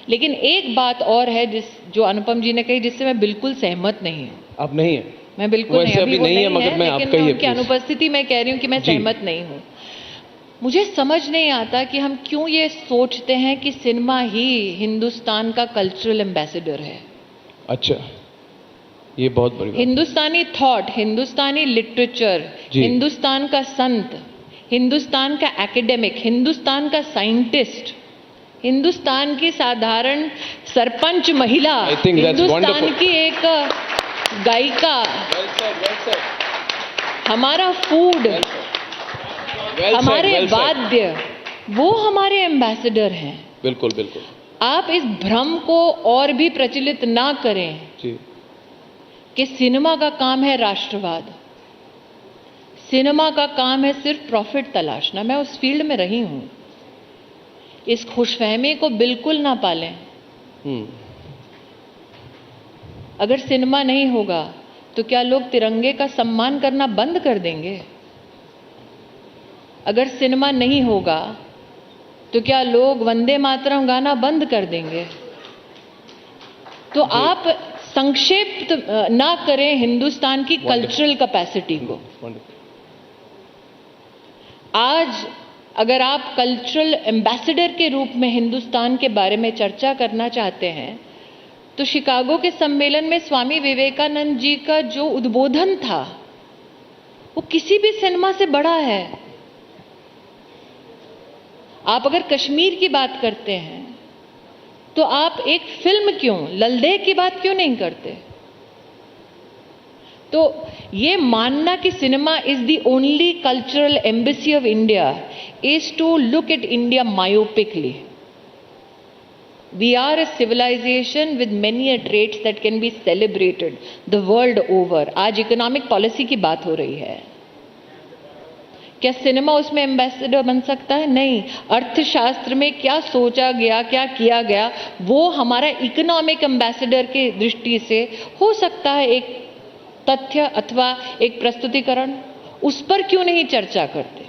लेकिन एक बात और है जो अनुपम जी ने कही, जिससे मैं बिल्कुल सहमत नहीं हूँ। आप नहीं है? मैं बिल्कुल नहीं, अभी नहीं है, मगर मैं आपका ही उनकी अनुपस्थिति में कह रही हूँ कि मैं सहमत नहीं हूँ। मुझे समझ नहीं आता कि हम क्यों ये सोचते हैं कि सिनेमा ही हिंदुस्तान का कल्चरल एम्बेसडर है। अच्छा, ये बहुत बड़ी बात। हिंदुस्तानी थॉट, हिंदुस्तानी लिटरेचर, हिंदुस्तान का संत, हिंदुस्तान का एकेडमिक, हिंदुस्तान का साइंटिस्ट, हिंदुस्तान की साधारण सरपंच महिला, हिंदुस्तान की एक गायिका, हमारा फूड, हमारे वाद्य, वो हमारे एम्बेसडर हैं। बिल्कुल बिल्कुल। आप इस भ्रम को और भी प्रचलित ना करें जी कि सिनेमा का काम है राष्ट्रवाद, सिनेमा का काम है सिर्फ प्रॉफिट तलाशना। मैं उस फील्ड में रही हूं। इस खुशफहमी को बिल्कुल ना पालें। अगर सिनेमा नहीं होगा तो क्या लोग तिरंगे का सम्मान करना बंद कर देंगे? अगर सिनेमा नहीं होगा तो क्या लोग वंदे मातरम गाना बंद कर देंगे? तो आप संक्षिप्त ना करें हिंदुस्तान की कल्चरल कैपेसिटी को। आज अगर आप कल्चरल एम्बेसडर के रूप में हिंदुस्तान के बारे में चर्चा करना चाहते हैं तो शिकागो के सम्मेलन में स्वामी विवेकानंद जी का जो उद्बोधन था वो किसी भी सिनेमा से बड़ा है। आप अगर कश्मीर की बात करते हैं तो आप एक फिल्म क्यों, ललदेह की बात क्यों नहीं करते? तो ये मानना कि cinema is the only cultural embassy of India is to look at India myopically. We are a civilization with many traits that can be celebrated the world over. आज इकोनॉमिक पॉलिसी की बात हो रही है, क्या सिनेमा उसमें ambassador बन सकता है? नहीं। अर्थशास्त्र में क्या सोचा गया, क्या किया गया, वो हमारा इकोनॉमिक एम्बेसडर की दृष्टि से हो सकता है एक तथ्य अथवा एक प्रस्तुतिकरण। उस पर क्यों नहीं चर्चा करते?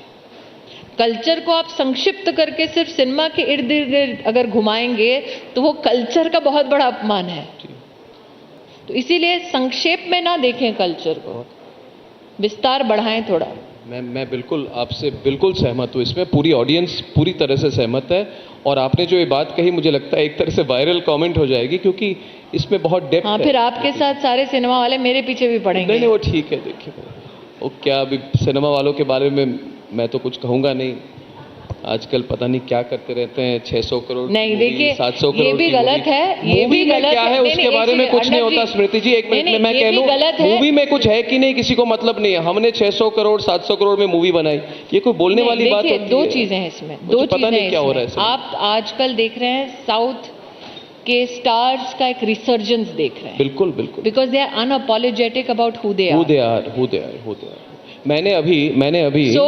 कल्चर को आप संक्षिप्त करके सिर्फ सिनेमा के इर्द गिर्द अगर घुमाएंगे तो वो कल्चर का बहुत बड़ा अपमान है। तो इसीलिए संक्षेप में ना देखें कल्चर को, विस्तार बढ़ाएं थोड़ा। मैं बिल्कुल आपसे बिल्कुल सहमत हूँ। इसमें पूरी ऑडियंस पूरी तरह से सहमत है। और आपने जो ये बात कही, मुझे लगता है एक तरह से वायरल कमेंट हो जाएगी, क्योंकि इसमें बहुत डेप्थ है। फिर आपके साथ सारे सिनेमा वाले मेरे पीछे भी पड़ेंगे। नहीं, वो ठीक है। देखिए, वो क्या, अभी सिनेमा वालों के बारे में मैं तो कुछ कहूँगा नहीं। आजकल पता नहीं क्या करते रहते हैं, 600 करोड़ नहीं, देखिए 700 करोड़ ये भी गलत है, ये भी गलत क्या है उसके बारे में कुछ नहीं होता। स्मृति जी, एक मिनट में मैं कह लूं, मूवी में कुछ है कि नहीं किसी को मतलब नहीं है। हमने 600 करोड़ 700 करोड़ में मूवी बनाई, ये कोई बोलने वाली बात होती है? दो चीजें हैं इसमें, दो पता नहीं क्या हो रहा है। आप आजकल देख रहे हैं साउथ के स्टार्स का एक रिसर्जेंस देख रहे हैं। बिल्कुल बिल्कुल, because they are unapologetic about who they are. मैंने अभी so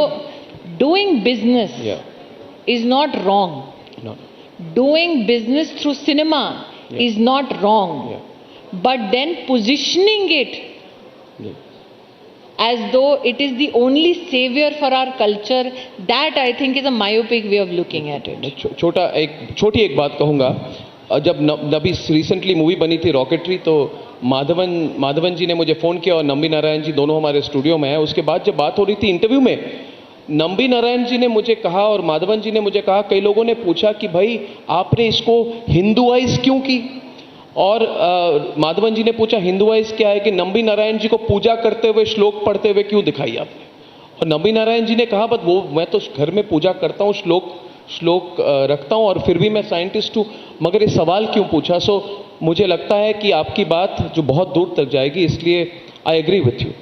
doing business is not wrong. No. Doing business through cinema is not wrong. But then positioning it as though it is the only savior for our culture, that I think is a myopic way of looking at it. छोटी एक बात कहूँगा। जब अभी recently movie बनी थी rocketry, तो माधवन जी ने मुझे फ़ोन किया और नंबी नारायण जी दोनों हमारे स्टूडियो में हैं। उसके बाद जब बात हो रही थी इंटरव्यू में, नंबी नारायण जी ने मुझे कहा और माधवन जी ने मुझे कहा, कई लोगों ने पूछा कि भाई आपने इसको हिंदुआइज क्यों की? और माधवन जी ने पूछा हिंदुआइज क्या है, कि नंबी नारायण जी को पूजा करते हुए श्लोक पढ़ते हुए क्यों दिखाई आपने? और नंबी नारायण जी ने कहा, बट वो मैं तो घर में पूजा करता हूँ, श्लोक रखता हूँ, और फिर भी मैं साइंटिस्ट हूँ, मगर ये सवाल क्यों पूछा? सो मुझे लगता है कि आपकी बात जो बहुत दूर तक जाएगी, इसलिए आई एग्री विथ यू।